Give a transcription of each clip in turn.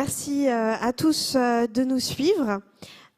Merci à tous de nous suivre.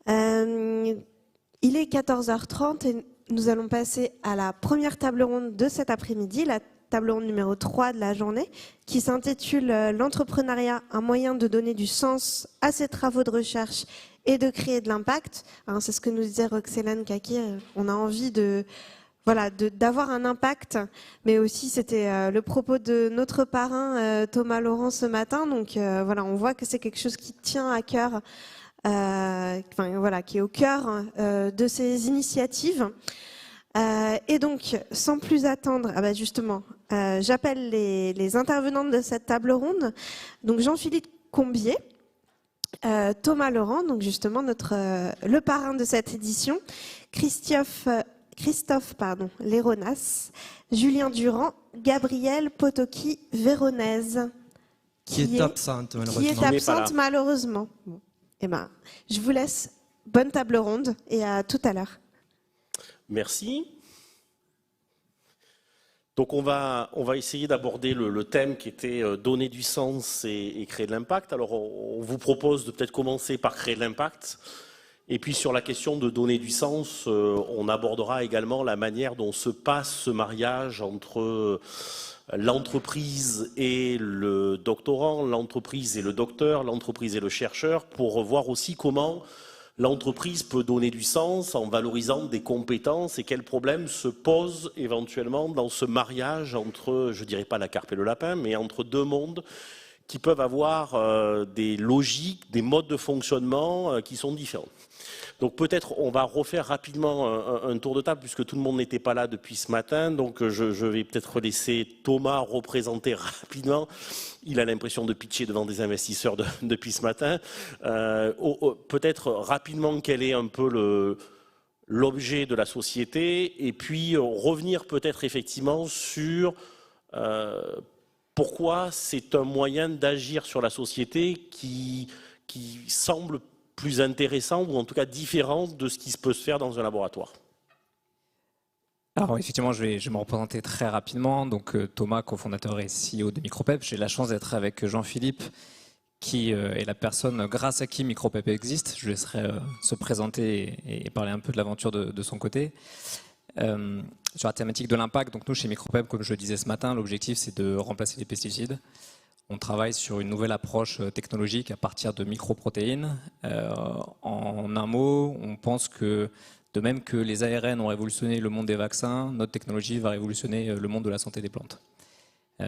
Il est 14h30 et nous allons passer à la première table ronde de cet après-midi, la table ronde numéro 3 de la journée, qui s'intitule « L'entrepreneuriat, un moyen de donner du sens à ses travaux de recherche et de créer de l'impact ». C'est ce que nous disait Roxelane Kaki, on a envie d'avoir un impact, mais aussi c'était le propos de notre parrain Thomas Laurent ce matin. Donc on voit que c'est quelque chose qui tient à cœur, qui est au cœur de ces initiatives. Et donc, sans plus attendre, j'appelle les intervenantes de cette table ronde. Donc Jean-Philippe Combier, Thomas Laurent, donc justement le parrain de cette édition, Christophe Léronas, Julien Durand, Gabrielle Potoki-Véronèse, qui est absente malheureusement. Bon. Je vous laisse. Bonne table ronde et à tout à l'heure. Merci. Donc on va essayer d'aborder le thème qui était donner du sens et créer de l'impact. Alors on vous propose de peut-être commencer par créer de l'impact. Et puis sur la question de donner du sens, on abordera également la manière dont se passe ce mariage entre l'entreprise et le doctorant, l'entreprise et le docteur, l'entreprise et le chercheur, pour voir aussi comment l'entreprise peut donner du sens en valorisant des compétences et quels problèmes se posent éventuellement dans ce mariage entre, je dirais pas la carpe et le lapin, mais entre deux mondes qui peuvent avoir des logiques, des modes de fonctionnement qui sont différents. Donc peut-être on va refaire rapidement un tour de table puisque tout le monde n'était pas là depuis ce matin. Donc je vais peut-être laisser Thomas représenter rapidement. Il a l'impression de pitcher devant des investisseurs depuis ce matin. Peut-être rapidement quel est un peu l'objet de la société et puis revenir peut-être effectivement sur pourquoi c'est un moyen d'agir sur la société qui semble plus intéressant ou en tout cas différent de ce qui peut se faire dans un laboratoire. Alors effectivement, je vais me représenter très rapidement. Donc Thomas, cofondateur et CEO de Micropep. J'ai la chance d'être avec Jean-Philippe, qui est la personne grâce à qui Micropep existe. Je laisserai se présenter et parler un peu de l'aventure de son côté. Sur la thématique de l'impact, donc nous chez Micropep, comme je le disais ce matin, l'objectif c'est de remplacer les pesticides. On travaille sur une nouvelle approche technologique à partir de microprotéines. En un mot, on pense que de même que les ARN ont révolutionné le monde des vaccins, notre technologie va révolutionner le monde de la santé des plantes.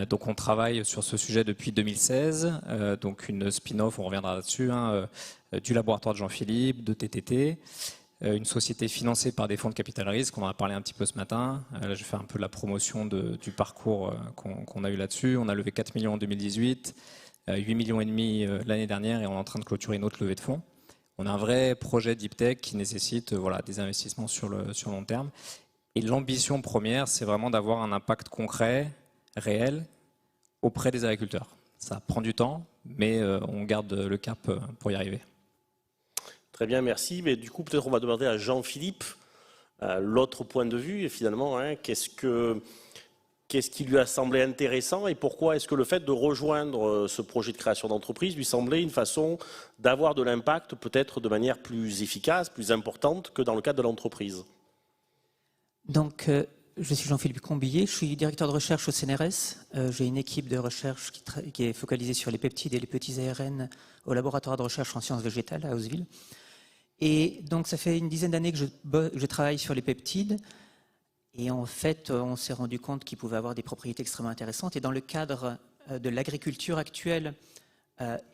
Donc on travaille sur ce sujet depuis 2016, donc une spin-off, on reviendra là-dessus, du laboratoire de Jean-Philippe, de TTT. Une société financée par des fonds de capital risque, on en a parlé un petit peu ce matin. Là, je fais un peu la promotion du parcours qu'on a eu là-dessus. On a levé 4 millions en 2018, 8 millions et demi l'année dernière et on est en train de clôturer une autre levée de fonds. On a un vrai projet deep tech qui nécessite des investissements sur long terme. Et l'ambition première, c'est vraiment d'avoir un impact concret, réel, auprès des agriculteurs. Ça prend du temps, mais on garde le cap pour y arriver. Très bien, merci. Mais du coup, peut-être on va demander à Jean-Philippe l'autre point de vue. Et finalement, qu'est-ce qui lui a semblé intéressant et pourquoi est-ce que le fait de rejoindre ce projet de création d'entreprise lui semblait une façon d'avoir de l'impact peut-être de manière plus efficace, plus importante que dans le cadre de l'entreprise? Donc, je suis Jean-Philippe Combillet, je suis directeur de recherche au CNRS. J'ai une équipe de recherche qui est focalisée sur les peptides et les petits ARN au laboratoire de recherche en sciences végétales à Haussville. Et donc, ça fait une dizaine d'années que je travaille sur les peptides. Et en fait, on s'est rendu compte qu'ils pouvaient avoir des propriétés extrêmement intéressantes. Et dans le cadre de l'agriculture actuelle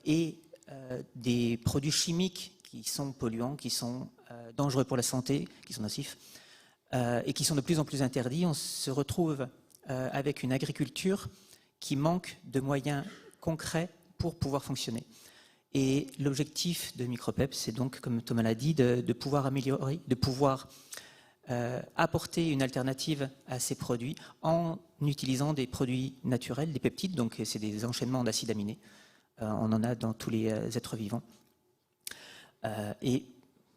et des produits chimiques qui sont polluants, qui sont dangereux pour la santé, qui sont nocifs, et qui sont de plus en plus interdits, on se retrouve avec une agriculture qui manque de moyens concrets pour pouvoir fonctionner. Et l'objectif de Micropep, c'est donc, comme Thomas l'a dit, de pouvoir améliorer, de pouvoir apporter une alternative à ces produits en utilisant des produits naturels, des peptides, donc c'est des enchaînements d'acides aminés. On en a dans tous les êtres vivants. Et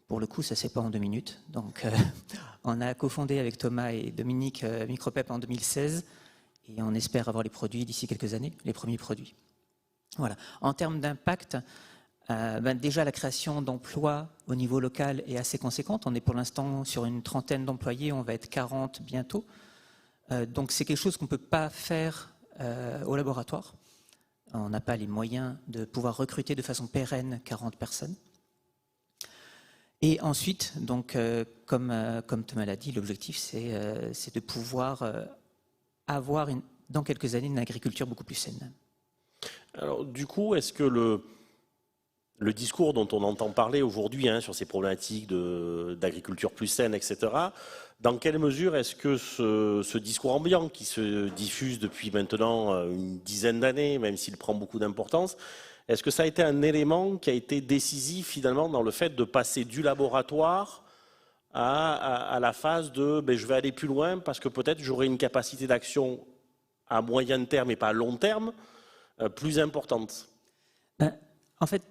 pour le coup, ça ne se fait pas en 2 minutes. Donc, on a cofondé avec Thomas et Dominique Micropep en 2016 et on espère avoir les produits d'ici quelques années, les premiers produits. Voilà. En termes d'impact, Déjà, la création d'emplois au niveau local est assez conséquente. On est pour l'instant sur une trentaine d'employés, on va être 40 bientôt. Donc c'est quelque chose qu'on ne peut pas faire au laboratoire. On n'a pas les moyens de pouvoir recruter de façon pérenne 40 personnes. Et ensuite, donc, comme Thomas l'a dit, l'objectif c'est de pouvoir avoir dans quelques années une agriculture beaucoup plus saine. Alors du coup, est-ce que le discours dont on entend parler aujourd'hui sur ces problématiques d'agriculture plus saine, etc., dans quelle mesure est-ce que ce discours ambiant qui se diffuse depuis maintenant une dizaine d'années, même s'il prend beaucoup d'importance, est-ce que ça a été un élément qui a été décisif finalement dans le fait de passer du laboratoire à la phase de je vais aller plus loin parce que peut-être j'aurai une capacité d'action à moyen terme et pas à long terme plus importante? En fait,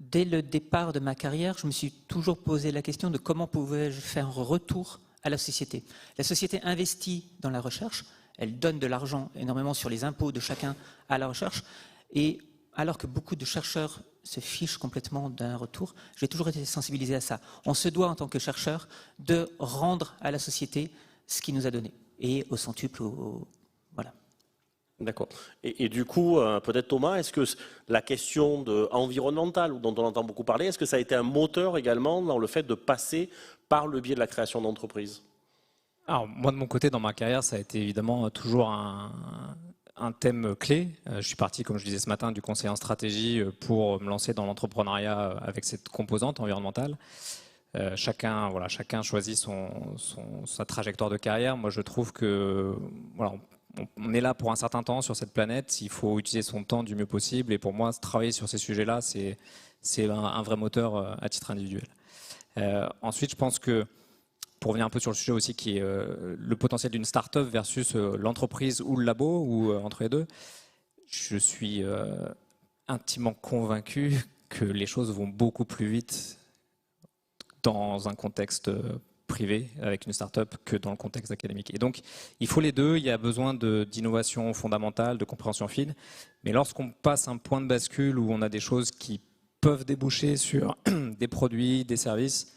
dès le départ de ma carrière, je me suis toujours posé la question de comment pouvais-je faire un retour à la société. La société investit dans la recherche, elle donne de l'argent énormément sur les impôts de chacun à la recherche, et alors que beaucoup de chercheurs se fichent complètement d'un retour, j'ai toujours été sensibilisé à ça. On se doit en tant que chercheur de rendre à la société ce qu'il nous a donné, et au centuple, voilà. D'accord. Et du coup, peut-être Thomas, est-ce que la question environnementale, dont on entend beaucoup parler, est-ce que ça a été un moteur également dans le fait de passer par le biais de la création d'entreprises? Alors moi de mon côté, dans ma carrière, ça a été évidemment toujours un thème clé. Je suis parti, comme je disais ce matin, du conseil en stratégie pour me lancer dans l'entrepreneuriat avec cette composante environnementale. Chacun choisit sa trajectoire de carrière. Moi, je trouve que on est là pour un certain temps sur cette planète. Il faut utiliser son temps du mieux possible. Et pour moi, travailler sur ces sujets-là, c'est un vrai moteur à titre individuel. Ensuite, je pense que, pour revenir un peu sur le sujet aussi, qui est le potentiel d'une start-up versus l'entreprise ou le labo, ou entre les deux, je suis intimement convaincu que les choses vont beaucoup plus vite dans un contexte privé avec une start-up que dans le contexte académique. Et donc, il faut les deux. Il y a besoin d'innovation fondamentale, de compréhension fine. Mais lorsqu'on passe un point de bascule où on a des choses qui peuvent déboucher sur des produits, des services,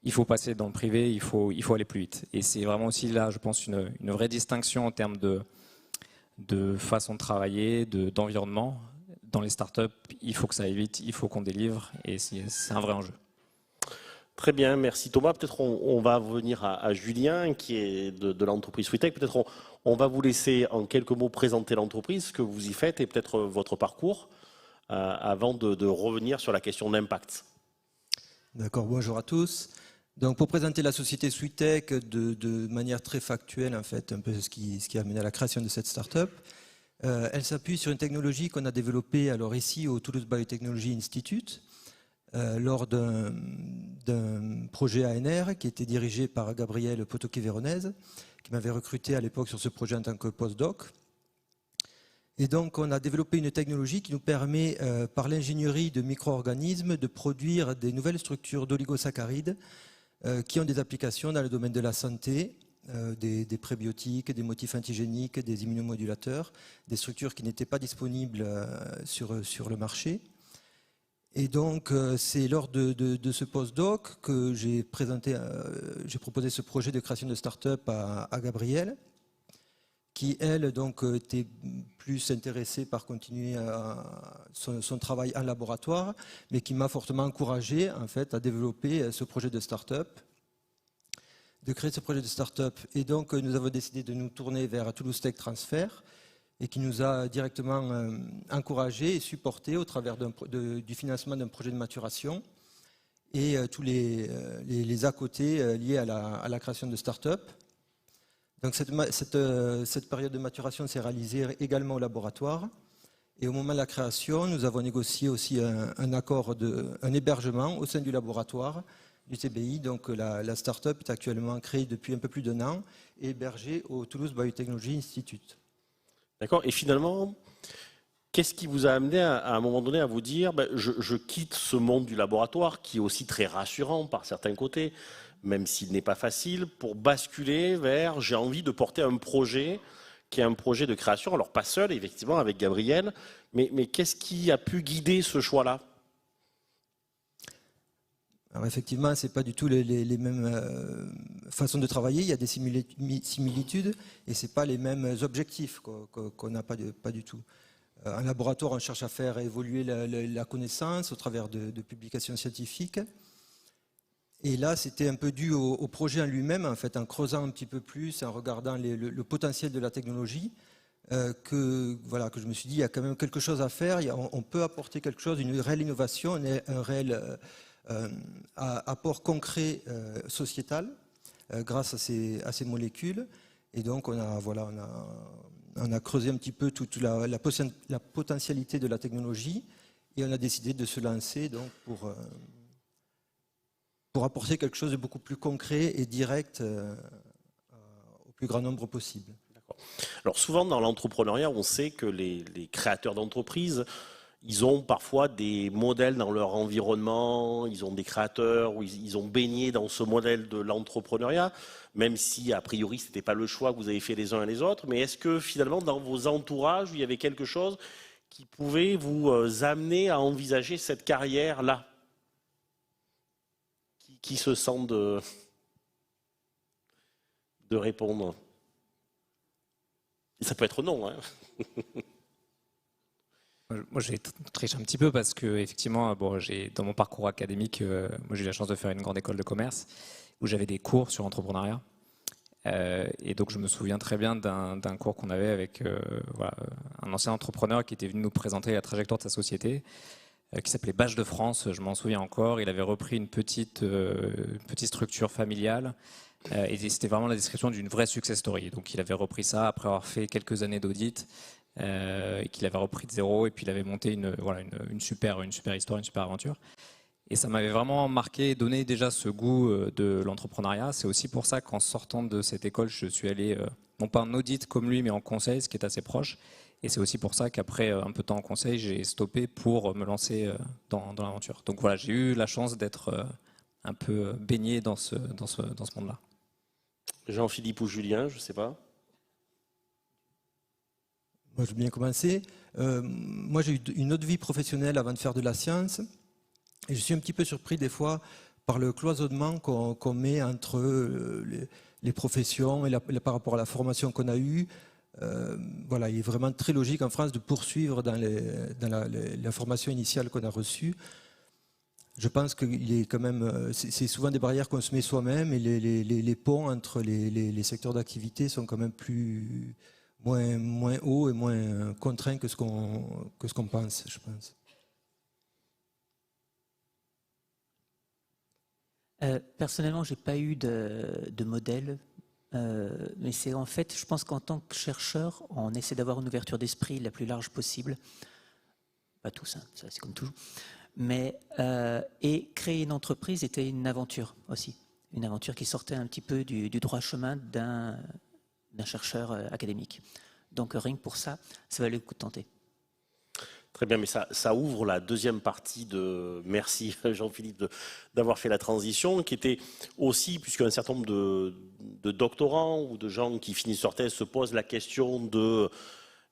il faut passer dans le privé, il faut aller plus vite. Et c'est vraiment aussi là, je pense, une vraie distinction en termes de façon de travailler, d'environnement. Dans les startups, il faut que ça aille vite, il faut qu'on délivre, et c'est un vrai enjeu. Très bien, merci Thomas. Peut-être on va revenir à Julien, qui est de l'entreprise Sweetech. Peut-être on va vous laisser en quelques mots présenter l'entreprise, ce que vous y faites, et peut-être votre parcours, avant de revenir sur la question d'impact. D'accord, bonjour à tous. Donc pour présenter la société Sweetech de manière très factuelle, en fait, un peu ce qui a amené à la création de cette start-up, elle s'appuie sur une technologie qu'on a développée alors ici au Toulouse Biotechnology Institute, lors d'un projet ANR qui était dirigé par Gabriel Potoquet-Véronèse, qui m'avait recruté à l'époque sur ce projet en tant que postdoc. Et donc on a développé une technologie qui nous permet, par l'ingénierie de micro-organismes, de produire des nouvelles structures d'oligosaccharides qui ont des applications dans le domaine de la santé, des prébiotiques, des motifs antigéniques, des immunomodulateurs, des structures qui n'étaient pas disponibles sur le marché. Et donc, c'est lors de ce postdoc que j'ai proposé ce projet de création de start-up à Gabrielle, qui, elle, donc, était plus intéressée par continuer son travail en laboratoire, mais qui m'a fortement encouragé, en fait, à développer ce projet de start-up, de créer ce projet de start-up. Et donc, nous avons décidé de nous tourner vers Toulouse Tech Transfer, et qui nous a directement encouragés et supportés au travers du financement d'un projet de maturation et tous les à côté liés à la création de start-up. Donc cette période de maturation s'est réalisée également au laboratoire. Et au moment de la création, nous avons négocié aussi un accord un hébergement au sein du laboratoire du TBI. Donc la start-up est actuellement créée depuis un peu plus d'1 an et hébergée au Toulouse Biotechnology Institute. D'accord. Et finalement, qu'est-ce qui vous a amené à un moment donné à vous dire je quitte ce monde du laboratoire qui est aussi très rassurant par certains côtés, même s'il n'est pas facile, pour basculer vers j'ai envie de porter un projet qui est un projet de création, alors pas seul effectivement avec Gabriel, mais qu'est-ce qui a pu guider ce choix-là? Alors effectivement, c'est pas du tout les mêmes façons de travailler. Il y a des similitudes et c'est pas les mêmes objectifs qu'on n'a pas du tout. En laboratoire, on cherche à faire évoluer la connaissance au travers de publications scientifiques. Et là, c'était un peu dû au projet en lui-même, en fait, en creusant un petit peu plus, en regardant le potentiel de la technologie, que je me suis dit, il y a quand même quelque chose à faire. On peut apporter quelque chose, une réelle innovation, un réel apport concret sociétal grâce à ces molécules. Et donc, on a creusé un petit peu toute la potentialité de la technologie et on a décidé de se lancer donc, pour apporter quelque chose de beaucoup plus concret et direct au plus grand nombre possible. Alors souvent dans l'entrepreneuriat, on sait que les créateurs d'entreprises, ils ont parfois des modèles dans leur environnement, ils ont des créateurs où ils ont baigné dans ce modèle de l'entrepreneuriat, même si a priori ce n'était pas le choix que vous avez fait les uns et les autres. Mais est-ce que finalement dans vos entourages, il y avait quelque chose qui pouvait vous amener à envisager cette carrière-là ? Qui se sent de répondre ? Et ça peut être non. Hein. Moi, j'ai triché un petit peu parce que effectivement, dans mon parcours académique, moi j'ai eu la chance de faire une grande école de commerce où j'avais des cours sur l'entrepreneuriat. Et donc, je me souviens très bien d'un cours qu'on avait avec un ancien entrepreneur qui était venu nous présenter la trajectoire de sa société, qui s'appelait Bâche de France, je m'en souviens encore. Il avait repris une petite structure familiale et c'était vraiment la description d'une vraie success story. Donc il avait repris ça après avoir fait quelques années d'audit et qu'il avait repris de zéro et puis il avait monté une super histoire, une super aventure. Et ça m'avait vraiment marqué et donné déjà ce goût de l'entrepreneuriat. C'est aussi pour ça qu'en sortant de cette école, je suis allé, non pas en audit comme lui, mais en conseil, ce qui est assez proche. Et c'est aussi pour ça qu'après un peu de temps en conseil, j'ai stoppé pour me lancer dans l'aventure. Donc voilà, j'ai eu la chance d'être un peu baigné dans ce monde-là. Jean-Philippe ou Julien, je ne sais pas. Moi, je veux bien commencer. Moi, j'ai eu une autre vie professionnelle avant de faire de la science. Et je suis un petit peu surpris des fois par le cloisonnement qu'on met entre les professions et par rapport à la formation qu'on a eue. Il est vraiment très logique en France de poursuivre dans la formation initiale qu'on a reçue. Je pense qu'il est quand même, c'est souvent des barrières qu'on se met soi-même et les ponts entre les secteurs d'activité sont quand même moins hauts et moins contraints que ce qu'on pense, je pense. Personnellement, j'ai pas eu de modèle. Mais c'est en fait, je pense qu'en tant que chercheur, on essaie d'avoir une ouverture d'esprit la plus large possible. Pas tous, hein, ça c'est comme toujours. Mais et créer une entreprise était une aventure aussi, une aventure qui sortait un petit peu du droit chemin d'un chercheur académique. Donc rien que pour ça, ça valait le coup de tenter. Très bien, mais ça ouvre la deuxième partie de... Merci Jean-Philippe d'avoir fait la transition, qui était aussi, puisqu'un certain nombre de doctorants ou de gens qui finissent leur thèse se posent la question de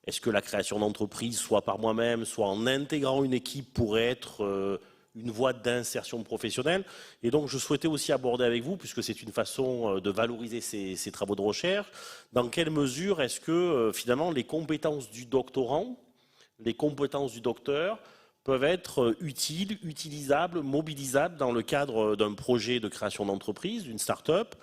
est-ce que la création d'entreprise, soit par moi-même, soit en intégrant une équipe, pourrait être une voie d'insertion professionnelle. Et donc je souhaitais aussi aborder avec vous, puisque c'est une façon de valoriser ces travaux de recherche, dans quelle mesure est-ce que finalement les compétences du doctorant, les compétences du docteur peuvent être utiles, utilisables, mobilisables dans le cadre d'un projet de création d'entreprise, d'une start-up,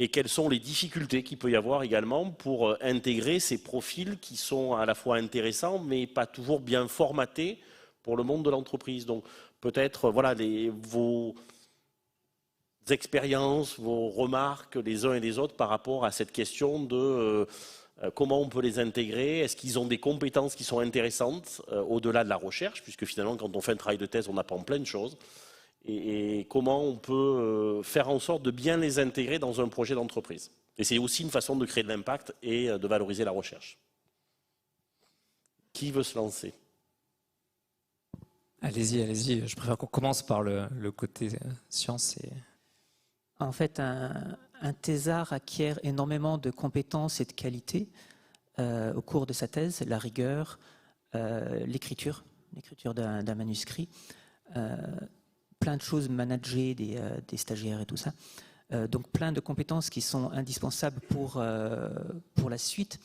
et quelles sont les difficultés qu'il peut y avoir également pour intégrer ces profils qui sont à la fois intéressants mais pas toujours bien formatés pour le monde de l'entreprise. Donc peut-être vos expériences, vos remarques les uns et les autres par rapport à cette question de comment on peut les intégrer, est-ce qu'ils ont des compétences qui sont intéressantes au-delà de la recherche, puisque finalement quand on fait un travail de thèse on apprend plein de choses, et comment on peut faire en sorte de bien les intégrer dans un projet d'entreprise. Et c'est aussi une façon de créer de l'impact et de valoriser la recherche. Qui veut se lancer ? Allez-y. Je préfère qu'on commence par le côté science. En fait, un thésard acquiert énormément de compétences et de qualités au cours de sa thèse, la rigueur, l'écriture d'un manuscrit. plein de choses, manager des stagiaires et tout ça. Donc plein de compétences qui sont indispensables pour la suite.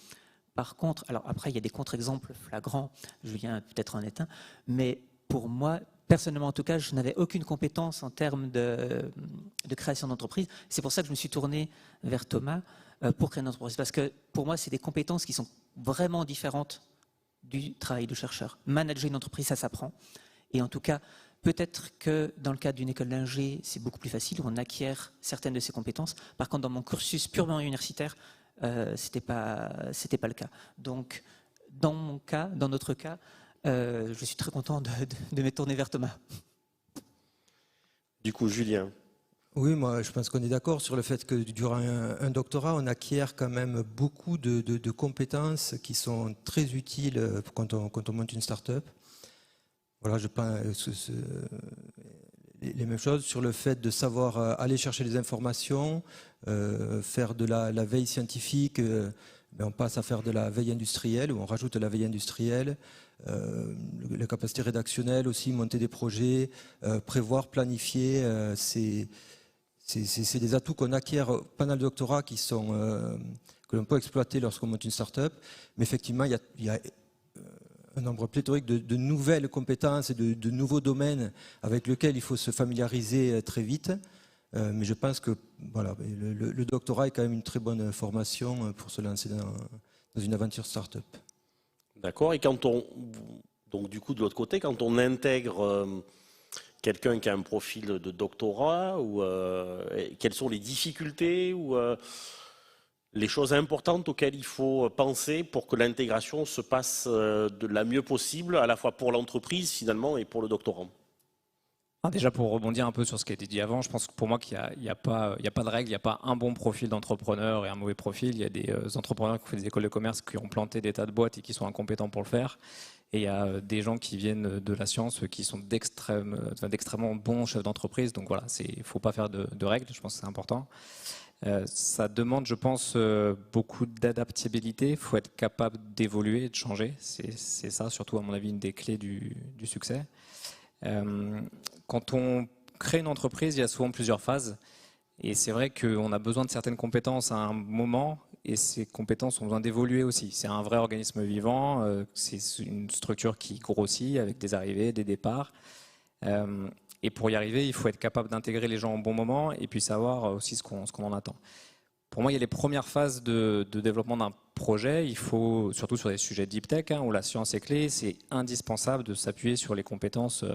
Par contre, alors après il y a des contre-exemples flagrants, Julien peut-être en est un, mais pour moi, personnellement en tout cas, je n'avais aucune compétence en termes de création d'entreprise. C'est pour ça que je me suis tourné vers Thomas pour créer une entreprise. Parce que pour moi, c'est des compétences qui sont vraiment différentes du travail de chercheur. Manager une entreprise, ça s'apprend. Et en tout cas, peut-être que dans le cadre d'une école d'ingé, c'est beaucoup plus facile, où on acquiert certaines de ces compétences. Par contre, dans mon cursus purement universitaire, c'était pas le cas. Donc, dans mon cas, dans notre cas, je suis très content de me tourner vers Thomas. Du coup, Julien. Oui, moi je pense qu'on est d'accord sur le fait que durant un doctorat, on acquiert quand même beaucoup de compétences qui sont très utiles quand on monte une start-up. Voilà, je pense les mêmes choses sur le fait de savoir aller chercher les informations, faire de la veille scientifique, on passe à faire de la veille industrielle, ou on rajoute de la veille industrielle, la capacité rédactionnelle aussi, monter des projets, prévoir, planifier, c'est des atouts qu'on acquiert pendant le doctorat que l'on peut exploiter lorsqu'on monte une start-up. Mais effectivement, il y a un nombre pléthorique de nouvelles compétences et de nouveaux domaines avec lesquels il faut se familiariser très vite. Mais je pense que voilà, le doctorat est quand même une très bonne formation pour se lancer dans une aventure start-up. D'accord. Et donc du coup de l'autre côté, quand on intègre quelqu'un qui a un profil de doctorat, quelles sont les difficultés ou les choses importantes auxquelles il faut penser pour que l'intégration se passe de la mieux possible, à la fois pour l'entreprise finalement et pour le doctorant? Déjà, pour rebondir un peu sur ce qui a été dit avant, je pense que pour moi qu'il n'y a pas de règle, il n'y a pas un bon profil d'entrepreneur et un mauvais profil. Il y a des entrepreneurs qui ont fait des écoles de commerce, qui ont planté des tas de boîtes et qui sont incompétents pour le faire. Et il y a des gens qui viennent de la science qui sont d'extrêmement bons chefs d'entreprise. Donc voilà, il ne faut pas faire de règles, je pense que c'est important. Ça demande, je pense, beaucoup d'adaptabilité. Il faut être capable d'évoluer et de changer. C'est ça, surtout à mon avis, une des clés du succès. Quand on crée une entreprise, il y a souvent plusieurs phases. Et c'est vrai qu'on a besoin de certaines compétences à un moment, et ces compétences ont besoin d'évoluer aussi. C'est un vrai organisme vivant, c'est une structure qui grossit avec des arrivées, des départs. Et pour y arriver, il faut être capable d'intégrer les gens au bon moment et puis savoir aussi ce qu'on en attend. Pour moi, il y a les premières phases de développement d'un projet. Il faut, surtout sur des sujets deep tech, où la science est clé, c'est indispensable de s'appuyer sur les compétences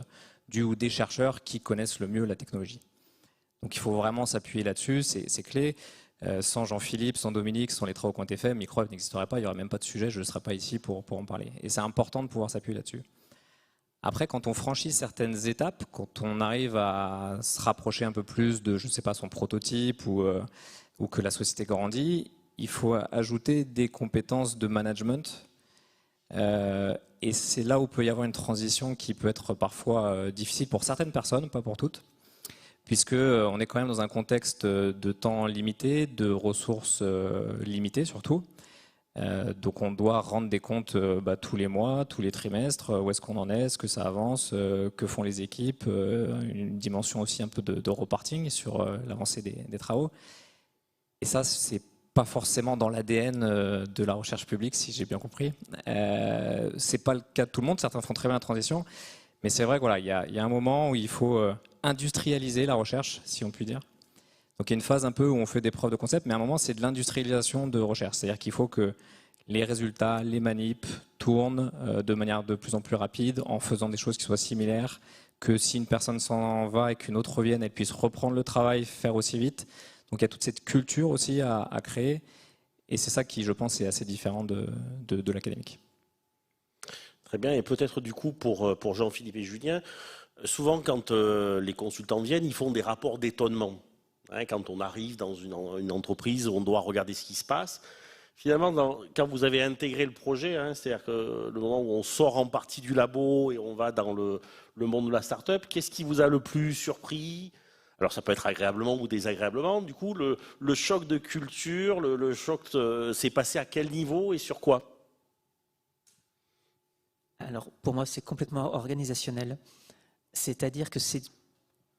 du ou des chercheurs qui connaissent le mieux la technologie. Donc il faut vraiment s'appuyer là-dessus, c'est clé. Sans Jean-Philippe, sans Dominique, sans les travaux qui ont été faits, MicroWeb n'existerait pas, il n'y aurait même pas de sujet, je ne serais pas ici pour en parler. Et c'est important de pouvoir s'appuyer là-dessus. Après, quand on franchit certaines étapes, quand on arrive à se rapprocher un peu plus de, je ne sais pas, son prototype ou que la société grandit, il faut ajouter des compétences de management. Et c'est là où peut y avoir une transition qui peut être parfois difficile pour certaines personnes, pas pour toutes, puisqu'on est quand même dans un contexte de temps limité, de ressources limitées surtout. Donc on doit rendre des comptes tous les mois, tous les trimestres, où est-ce qu'on en est, est-ce que ça avance, que font les équipes, une dimension aussi un peu de reporting sur l'avancée des travaux. Et ça, c'est pas forcément dans l'ADN de la recherche publique, si j'ai bien compris. C'est pas le cas de tout le monde, certains font très bien la transition, mais c'est vrai que voilà, il y a un moment où il faut industrialiser la recherche, si on peut dire. Donc il y a une phase un peu où on fait des preuves de concept, mais à un moment c'est de l'industrialisation de recherche. C'est-à-dire qu'il faut que les résultats, les manips tournent de manière de plus en plus rapide en faisant des choses qui soient similaires, que si une personne s'en va et qu'une autre revienne, elle puisse reprendre le travail, faire aussi vite. Donc il y a toute cette culture aussi à créer et c'est ça qui, je pense, est assez différent de l'académique. Très bien, et peut-être du coup pour Jean-Philippe et Julien, souvent quand les consultants viennent, ils font des rapports d'étonnement. Quand on arrive dans une entreprise où on doit regarder ce qui se passe, finalement, quand vous avez intégré le projet, c'est-à-dire que le moment où on sort en partie du labo et on va dans le monde de la start-up, qu'est-ce qui vous a le plus surpris? Alors ça peut être agréablement ou désagréablement. Du coup, le choc de culture, le choc s'est passé à quel niveau et sur quoi? Alors pour moi, c'est complètement organisationnel. C'est-à-dire que c'est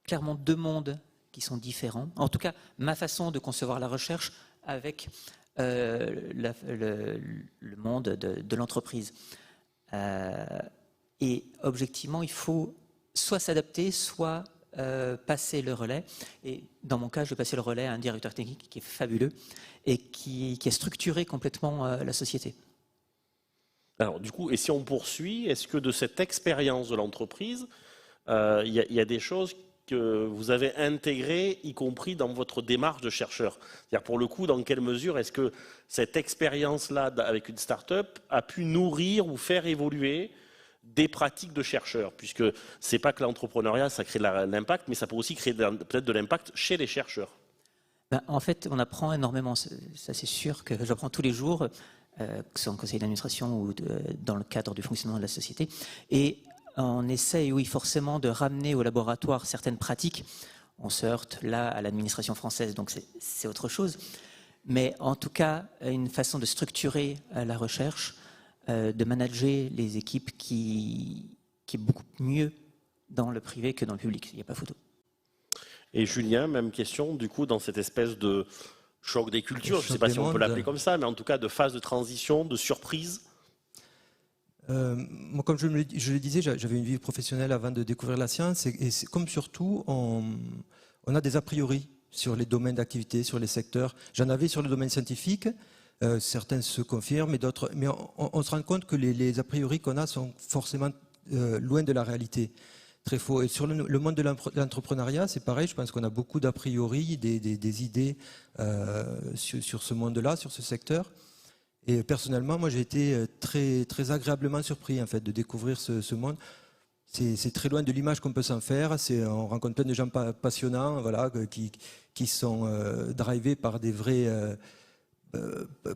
clairement deux mondes qui sont différents. En tout cas, ma façon de concevoir la recherche avec le monde de l'entreprise. Et objectivement, il faut soit s'adapter, soit passer le relais. Et dans mon cas, je vais passer le relais à un directeur technique qui est fabuleux et qui a structuré complètement la société. Alors du coup, et si on poursuit, est-ce que de cette expérience de l'entreprise, il y a des choses que vous avez intégrées, y compris dans votre démarche de chercheur? C'est-à-dire pour le coup, dans quelle mesure est-ce que cette expérience-là avec une start-up a pu nourrir ou faire évoluer des pratiques de chercheurs? Puisque c'est pas que l'entrepreneuriat, ça crée de l'impact, mais ça peut aussi créer peut-être de l'impact chez les chercheurs. Ben, en fait, on apprend énormément. Ça, c'est sûr que j'apprends tous les jours, que ce soit en conseil d'administration ou dans le cadre du fonctionnement de la société. Et on essaye, oui, forcément, de ramener au laboratoire certaines pratiques. On se heurte là à l'administration française, donc c'est autre chose. Mais en tout cas, une façon de structurer la recherche, de manager les équipes qui est beaucoup mieux dans le privé que dans le public. Il n'y a pas photo. Et Julien, même question, du coup, dans cette espèce de choc des cultures, je ne sais pas si on peut l'appeler comme ça, mais en tout cas de phase de transition, de surprise. Moi, comme je le disais, j'avais une vie professionnelle avant de découvrir la science, et comme surtout, on a des a priori sur les domaines d'activité, sur les secteurs. J'en avais sur le domaine scientifique, certains se confirment, mais on se rend compte que les a priori qu'on a sont forcément loin de la réalité. Très faux. Et sur le monde de l'entrepreneuriat, c'est pareil, je pense qu'on a beaucoup d'a priori, des idées sur ce monde-là, sur ce secteur. Et personnellement, moi j'ai été très, très agréablement surpris en fait, de découvrir ce monde. C'est très loin de l'image qu'on peut s'en faire. On rencontre plein de gens passionnants, voilà, qui sont drivés par des vrais,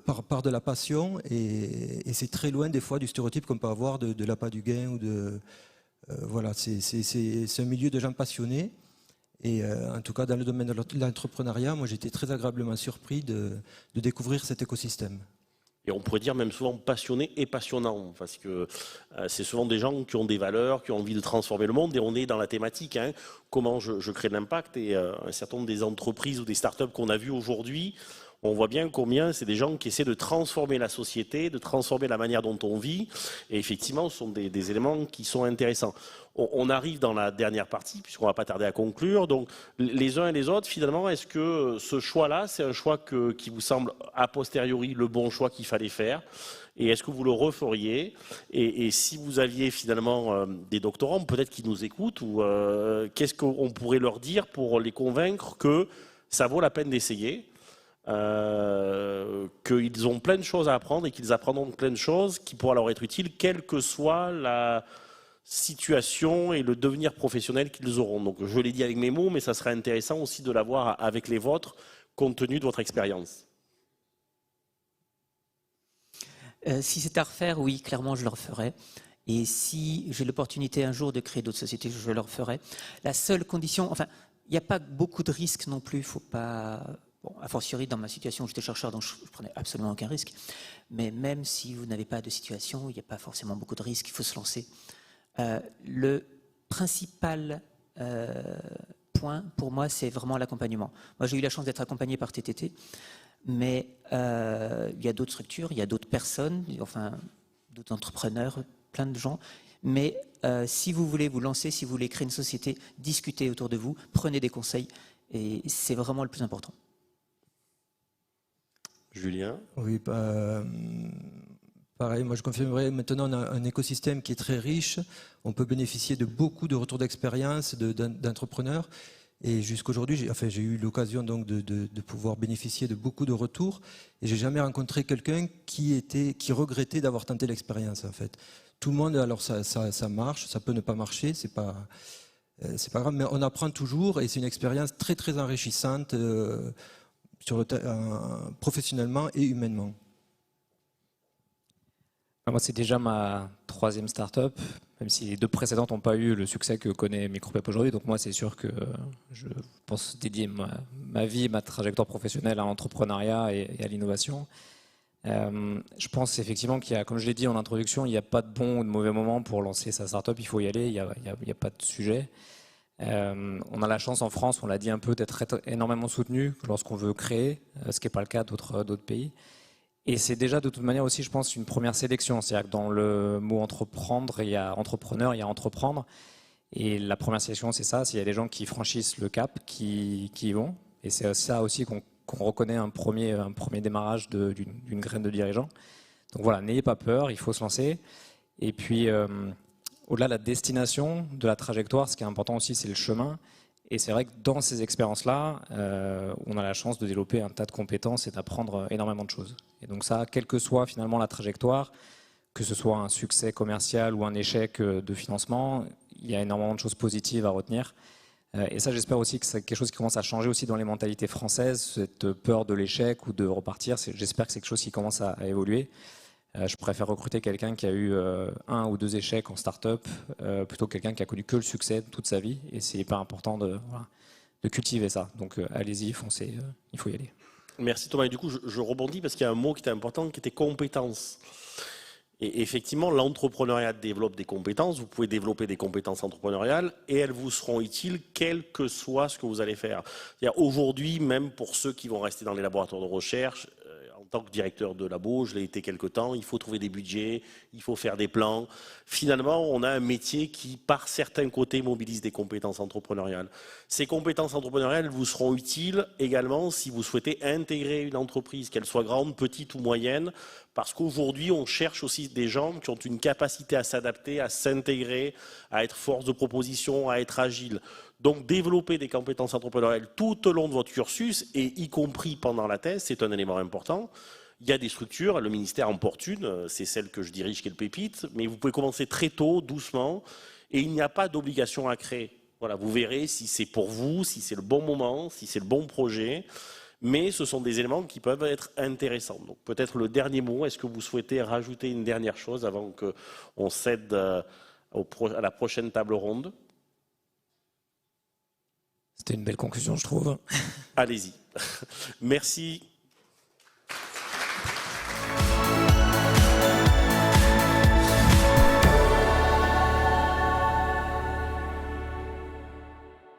par de la passion. Et c'est très loin des fois du stéréotype qu'on peut avoir de l'appât du gain ou de voilà. C'est un milieu de gens passionnés. Et en tout cas, dans le domaine de l'entrepreneuriat, moi j'ai été très agréablement surpris de découvrir cet écosystème. Et on pourrait dire même souvent passionné et passionnant, parce que c'est souvent des gens qui ont des valeurs, qui ont envie de transformer le monde, et on est dans la thématique, hein, comment je crée de l'impact, et un certain nombre des entreprises ou des startups qu'on a vues aujourd'hui, on voit bien combien c'est des gens qui essaient de transformer la société, de transformer la manière dont on vit, et effectivement ce sont des éléments qui sont intéressants. On arrive dans la dernière partie, puisqu'on ne va pas tarder à conclure. Donc, les uns et les autres, finalement, est-ce que ce choix-là, c'est un choix qui vous semble a posteriori le bon choix qu'il fallait faire? Et est-ce que vous le referiez? Et si vous aviez finalement des doctorants, peut-être qui nous écoutent, ou qu'est-ce qu'on pourrait leur dire pour les convaincre que ça vaut la peine d'essayer, qu'ils ont plein de choses à apprendre et qu'ils apprendront plein de choses qui pourront leur être utiles, quelle que soit la situation et le devenir professionnel qu'ils auront. Donc je l'ai dit avec mes mots, mais ça serait intéressant aussi de l'avoir avec les vôtres, compte tenu de votre expérience. Si c'est à refaire, oui, clairement, je le referai. Et si j'ai l'opportunité un jour de créer d'autres sociétés, je le referai. La seule condition, enfin, il n'y a pas beaucoup de risques non plus, il ne faut pas... Bon, a fortiori, dans ma situation, j'étais chercheur, donc je ne prenais absolument aucun risque. Mais même si vous n'avez pas de situation, il n'y a pas forcément beaucoup de risques, il faut se lancer. Le principal point, pour moi, c'est vraiment l'accompagnement. Moi, j'ai eu la chance d'être accompagné par TTT, mais il y a d'autres structures, il y a d'autres personnes, enfin, d'autres entrepreneurs, plein de gens. Mais si vous voulez vous lancer, si vous voulez créer une société, discutez autour de vous, prenez des conseils, et c'est vraiment le plus important. Julien? Oui, pareil, moi je confirmerai, maintenant on a un écosystème qui est très riche, on peut bénéficier de beaucoup de retours d'expérience d'entrepreneurs, et jusqu'aujourd'hui, j'ai eu l'occasion donc de pouvoir bénéficier de beaucoup de retours, et j'ai jamais rencontré quelqu'un qui regrettait d'avoir tenté l'expérience en fait. Tout le monde, alors ça marche, ça peut ne pas marcher, c'est pas grave, mais on apprend toujours, et c'est une expérience très très enrichissante professionnellement et humainement. Moi, c'est déjà ma 3e start-up, même si les 2 précédentes n'ont pas eu le succès que connaît MicroPep aujourd'hui. Donc moi, c'est sûr que je pense dédier ma vie, ma trajectoire professionnelle à l'entrepreneuriat et à l'innovation. Je pense effectivement qu'il y a, comme je l'ai dit en introduction, il n'y a pas de bon ou de mauvais moment pour lancer sa start-up. Il faut y aller, il n'y a pas de sujet. On a la chance en France, on l'a dit un peu, d'être énormément soutenu lorsqu'on veut créer, ce qui n'est pas le cas d'autres pays. Et c'est déjà de toute manière aussi, je pense, une première sélection. C'est-à-dire que dans le mot entreprendre, il y a entrepreneur, il y a entreprendre. Et la première sélection, c'est ça, s'il y a des gens qui franchissent le cap, qui y vont. Et c'est ça aussi qu'on reconnaît un premier démarrage d'une graine de dirigeant. Donc voilà, n'ayez pas peur, il faut se lancer. Et puis, au-delà de la destination, de la trajectoire, ce qui est important aussi, c'est le chemin. Et c'est vrai que dans ces expériences-là, on a la chance de développer un tas de compétences et d'apprendre énormément de choses. Et donc ça, quelle que soit finalement la trajectoire, que ce soit un succès commercial ou un échec de financement, il y a énormément de choses positives à retenir. Et ça, j'espère aussi que c'est quelque chose qui commence à changer aussi dans les mentalités françaises, cette peur de l'échec ou de repartir. J'espère que c'est quelque chose qui commence à évoluer. Je préfère recruter quelqu'un qui a eu 1 ou 2 échecs en start-up plutôt que quelqu'un qui a connu que le succès toute sa vie. Et c'est hyper important de cultiver ça. Donc allez-y, foncez, il faut y aller. Merci Thomas. Et du coup, je rebondis parce qu'il y a un mot qui était important, qui était compétences. Et effectivement, l'entrepreneuriat développe des compétences. Vous pouvez développer des compétences entrepreneuriales et elles vous seront utiles quel que soit ce que vous allez faire. Aujourd'hui, même pour ceux qui vont rester dans les laboratoires de recherche, en tant que directeur de labo, je l'ai été quelque temps, il faut trouver des budgets, il faut faire des plans. Finalement, on a un métier qui, par certains côtés, mobilise des compétences entrepreneuriales. Ces compétences entrepreneuriales vous seront utiles également si vous souhaitez intégrer une entreprise, qu'elle soit grande, petite ou moyenne, parce qu'aujourd'hui, on cherche aussi des gens qui ont une capacité à s'adapter, à s'intégrer, à être force de proposition, à être agile. Donc, développer des compétences entrepreneuriales tout au long de votre cursus, et y compris pendant la thèse, c'est un élément important. Il y a des structures, le ministère en porte une, c'est celle que je dirige qui est le Pépite, mais vous pouvez commencer très tôt, doucement, et il n'y a pas d'obligation à créer. Voilà, vous verrez si c'est pour vous, si c'est le bon moment, si c'est le bon projet, mais ce sont des éléments qui peuvent être intéressants. Donc peut-être le dernier mot, est-ce que vous souhaitez rajouter une dernière chose avant qu'on cède à la prochaine table ronde ? C'était une belle conclusion, je trouve. Allez-y. Merci.